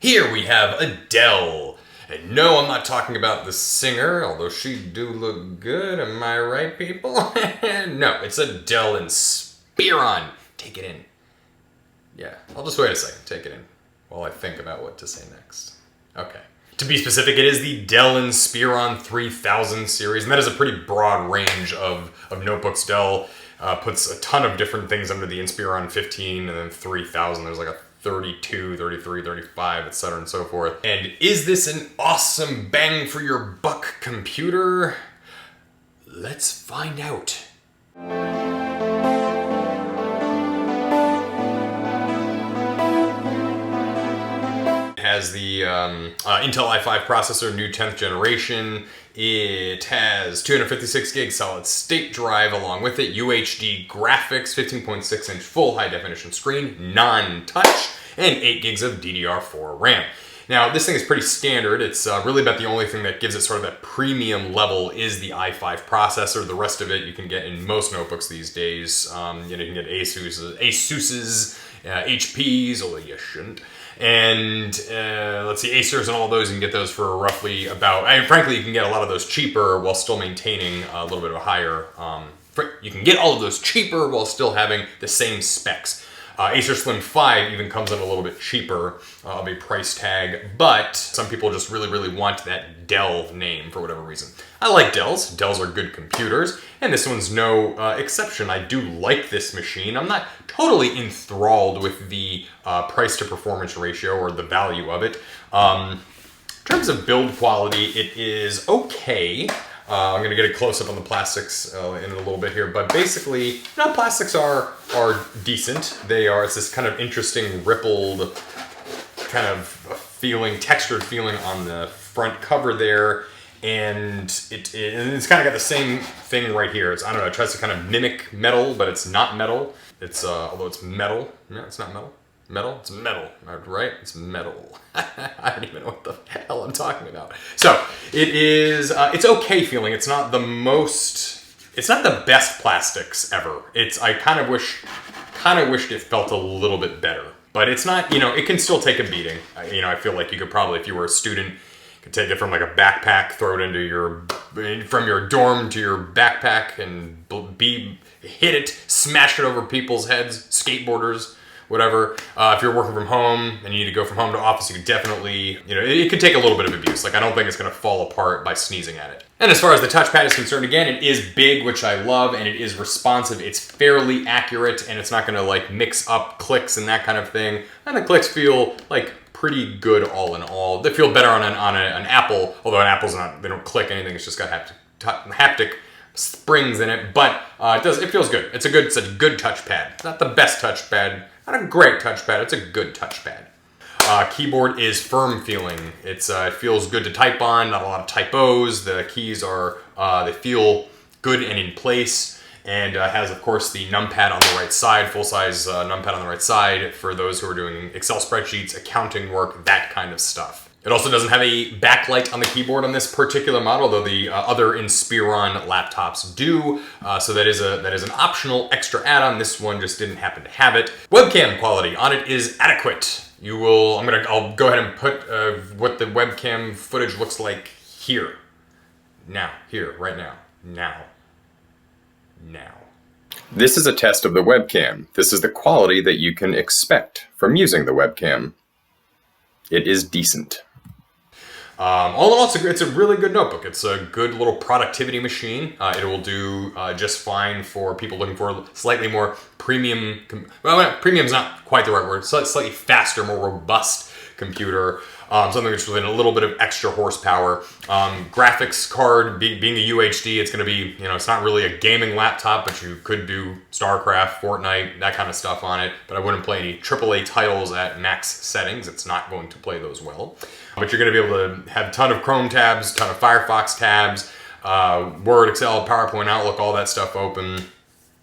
Here we have a Dell. And no, I'm not talking about the singer, although she do look good, am I right, people? No, it's a Dell Inspiron. Take it in. Yeah, I'll just wait a second, take it in, while I think about what to say next. Okay. To be specific, it is the Dell Inspiron 3000 series, and that is a pretty broad range of notebooks. Dell puts a ton of different things under the Inspiron 15 and then 3000. There's like a 32, 33, 35, etc. and so forth. And is this an awesome bang for your buck computer? Let's find out. It has the Intel i5 processor, new 10th generation. It has 256 gig solid state drive along with it, UHD graphics, 15.6 inch full high definition screen, non-touch, and 8 gigs of DDR4 RAM. Now, this thing is pretty standard. It's really about the only thing that gives it sort of that premium level is the i5 processor. The rest of it you can get in most notebooks these days. You can get Asus's, HP's, although you shouldn't. And let's see, Acers and all those, you can get those for roughly about, frankly, you can get a lot of those cheaper while still maintaining a little bit of a higher, you can get all of those cheaper while still having the same specs. Acer Slim 5 even comes in a little bit cheaper of a price tag, but some people just really want that Dell name for whatever reason. I like Dells. Dells are good computers, and this one's no exception. I do like this machine. I'm not totally enthralled with the price to performance ratio or the value of it. In terms of build quality, it is okay. I'm going to get a close-up on the plastics in a little bit here, but basically, plastics are decent. It's this kind of interesting rippled kind of feeling, textured feeling on the front cover there, and it's kind of got the same thing right here. It tries to kind of mimic metal, but it's not metal. It's although it's metal, yeah, it's not metal. Metal? It's metal, right? It's metal. I don't even know what the hell I'm talking about. So it is, it's okay feeling. It's not the best plastics ever. I kind of wished it felt a little bit better, but it's not, it can still take a beating. I feel like you could probably, if you were a student, could take it from like a backpack, throw it into from your dorm to your backpack and hit it, smash it over people's heads, skateboarders, whatever. If you're working from home and you need to go from home to office, you could definitely, it could take a little bit of abuse. Like, I don't think it's gonna fall apart by sneezing at it. And as far as the touchpad is concerned, again, it is big, which I love, and it is responsive. It's fairly accurate, and it's not gonna like mix up clicks and that kind of thing. And the clicks feel like pretty good all in all. They feel better on an Apple, although an Apple's they don't click anything, it's just got haptic springs in it, but it feels good. It's a good touchpad. Not the best touchpad, not a great touchpad, it's a good touchpad. Keyboard is firm feeling. It feels good to type on, not a lot of typos. The keys they feel good and in place. And has, of course, the numpad on the right side, full-size numpad on the right side for those who are doing Excel spreadsheets, accounting work, that kind of stuff. It also doesn't have a backlight on the keyboard on this particular model, though the other Inspiron laptops do. So that is an optional extra add-on. This one just didn't happen to have it. Webcam quality on it is adequate. I'll go ahead and put what the webcam footage looks like here. Now, here, right now. Now. This is a test of the webcam. This is the quality that you can expect from using the webcam. It is decent. All in all, it's a really good notebook. It's a good little productivity machine. It will do just fine for people looking for slightly more premium, premium's not quite the right word, slightly faster, more robust computer. Something that's within a little bit of extra horsepower. Graphics card, being a UHD, it's going to be, it's not really a gaming laptop, but you could do StarCraft, Fortnite, that kind of stuff on it. But I wouldn't play any AAA titles at max settings. It's not going to play those well. But you're going to be able to have a ton of Chrome tabs, a ton of Firefox tabs, Word, Excel, PowerPoint, Outlook, all that stuff open.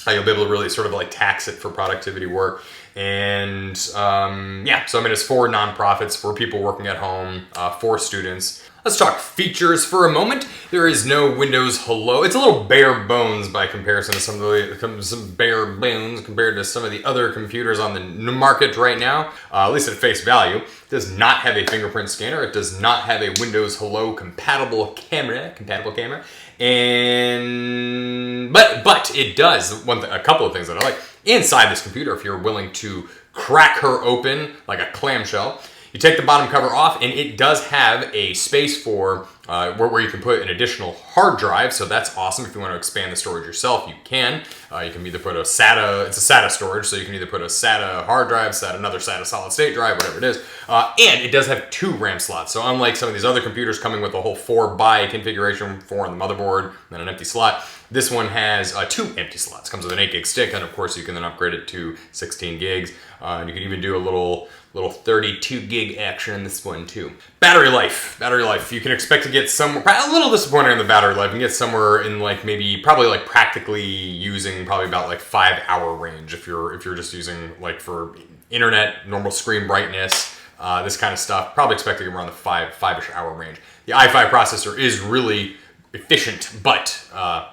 You'll be able to really sort of like tax it for productivity work. And yeah, so it's for nonprofits, for people working at home, for students. Let's talk features for a moment. There is no Windows Hello. It's a little bare bones by comparison to some bare bones compared to some of the other computers on the market right now, at least at face value. It does not have a fingerprint scanner. It does not have a Windows Hello compatible camera, and but it does a couple of things that I like. Inside this computer, if you're willing to crack her open like a clamshell, you take the bottom cover off, and it does have a space for where you can put an additional hard drive, so that's awesome. If you want to expand the storage yourself, you can. You can either put a SATA, it's a SATA storage, so you can either put a SATA hard drive, another SATA solid state drive, whatever it is. And it does have 2 RAM slots, so unlike some of these other computers coming with a whole 4-by configuration, 4 on the motherboard, and an empty slot, this one has 2 empty slots. Comes with an 8 gig stick, and of course you can then upgrade it to 16 gigs. And you can even do a little 32 gig action in this one too. Battery life. You can expect to get somewhere, a little disappointing on the battery life. You can get somewhere in probably practically using probably about 5-hour range if you're just using for internet, normal screen brightness, this kind of stuff. Probably expect to get around the 5-ish hour range. The i5 processor is really efficient, but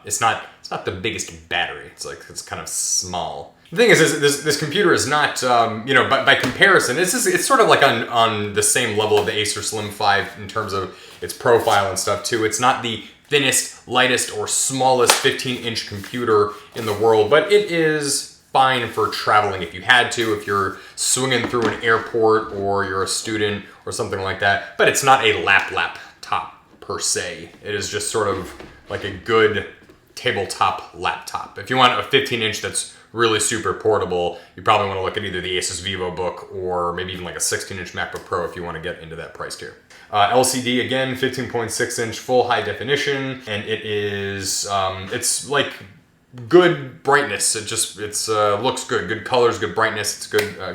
it's not the biggest battery. It's kind of small. The thing is this computer is not, by comparison, it's sort of on the same level of the Acer Slim 5 in terms of its profile and stuff too. It's not the thinnest, lightest, or smallest 15-inch computer in the world, but it is fine for traveling if you had to, if you're swinging through an airport or you're a student or something like that. But it's not a laptop per se. It is just sort of like a good tabletop laptop. If you want a 15-inch that's really super portable, you probably want to look at either the Asus VivoBook or maybe even a 16-inch MacBook Pro if you want to get into that price tier. LCD, again, 15.6-inch full high definition, and it is, it's good brightness. It looks good. Good colors, good brightness. It's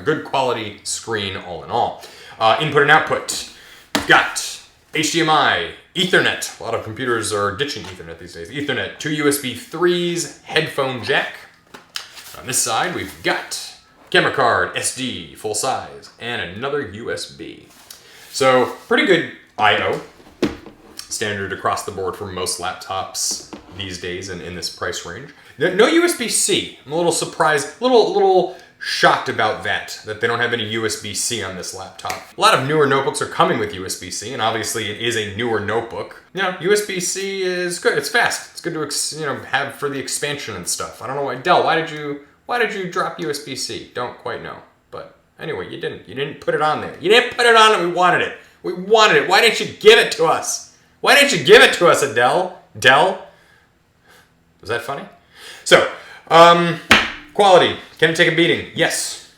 good quality screen all in all. Input and output. We've got HDMI, Ethernet. A lot of computers are ditching Ethernet these days. Ethernet, 2 USB 3s, headphone jack. On this side, we've got camera card, SD, full size, and another USB. So, pretty good I/O. Standard across the board for most laptops these days and in this price range. No USB-C. I'm a little surprised, a little shocked about that they don't have any USB-C on this laptop. A lot of newer notebooks are coming with USB-C, and obviously it is a newer notebook. USB-C is good. It's fast. It's good to have for the expansion and stuff. I don't know why. Dell, why did you drop USB-C? Don't quite know. But anyway, you didn't. You didn't put it on there. You didn't put it on, and we wanted it. We wanted it. Why didn't you give it to us? Why didn't you give it to us, Adele? Dell? Was that funny? So, quality. Can it take a beating? Yes.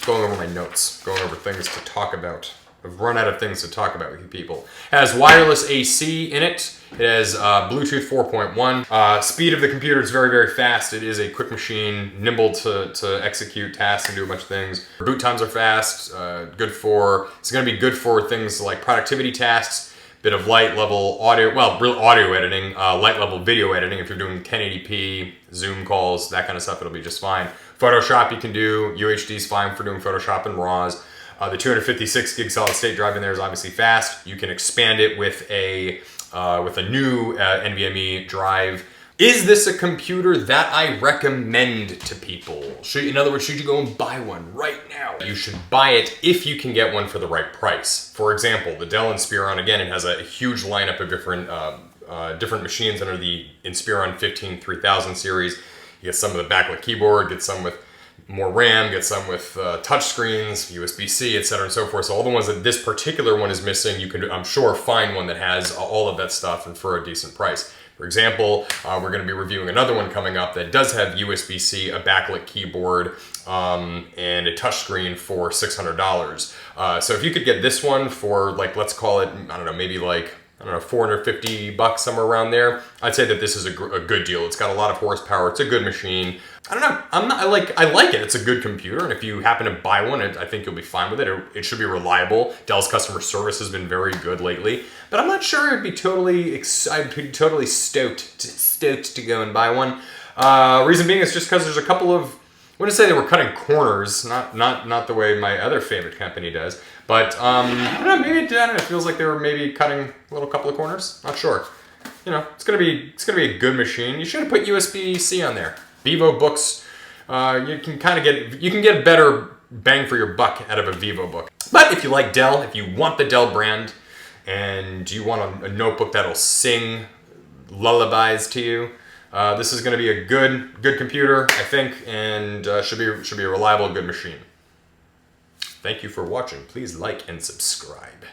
Going over my notes. Going over things to talk about. I've run out of things to talk about with you people. It has wireless AC in it. It has Bluetooth 4.1. Speed of the computer is very, very fast. It is a quick machine, nimble to execute tasks and do a bunch of things. Boot times are fast. It's going to be good for things like productivity tasks, bit of light level audio, real audio editing, light level video editing. If you're doing 1080p, Zoom calls, that kind of stuff, it'll be just fine. Photoshop you can do. UHD is fine for doing Photoshop and RAWs. The 256 gig solid state drive in there is obviously fast. You can expand it with a new NVMe drive. Is this a computer that I recommend to people? In other words, should you go and buy one right now? You should buy it if you can get one for the right price. For example, the Dell Inspiron, again, it has a huge lineup of different machines under the Inspiron 15-3000 series. You get some of the backlit keyboard, get some with more RAM, get some with touch screens, USB-C, etc. and so forth. So all the ones that this particular one is missing, you can, I'm sure, find one that has all of that stuff and for a decent price. For example, we're going to be reviewing another one coming up that does have USB-C, a backlit keyboard, and a touchscreen for $600. So if you could get this one for, let's call it, I don't know, maybe $450 somewhere around there, I'd say that this is a good deal. It's got a lot of horsepower. It's a good machine. I don't know. I like it. It's a good computer, and if you happen to buy one, I think you'll be fine with it. It should be reliable. Dell's customer service has been very good lately, but I'm not sure I'd be totally stoked to go and buy one. Reason being is just because there's a couple of, I wouldn't say they were cutting corners, not the way my other favorite company does, But I don't know, maybe it feels like they were maybe cutting a little couple of corners. Not sure. You know, it's gonna be a good machine. You should have put USB-C on there. VivoBooks, you can get better bang for your buck out of a VivoBook. But if you like Dell, if you want the Dell brand, and you want a notebook that'll sing lullabies to you, this is going to be a good computer, I think, and should be a reliable, good machine. Thank you for watching. Please like and subscribe.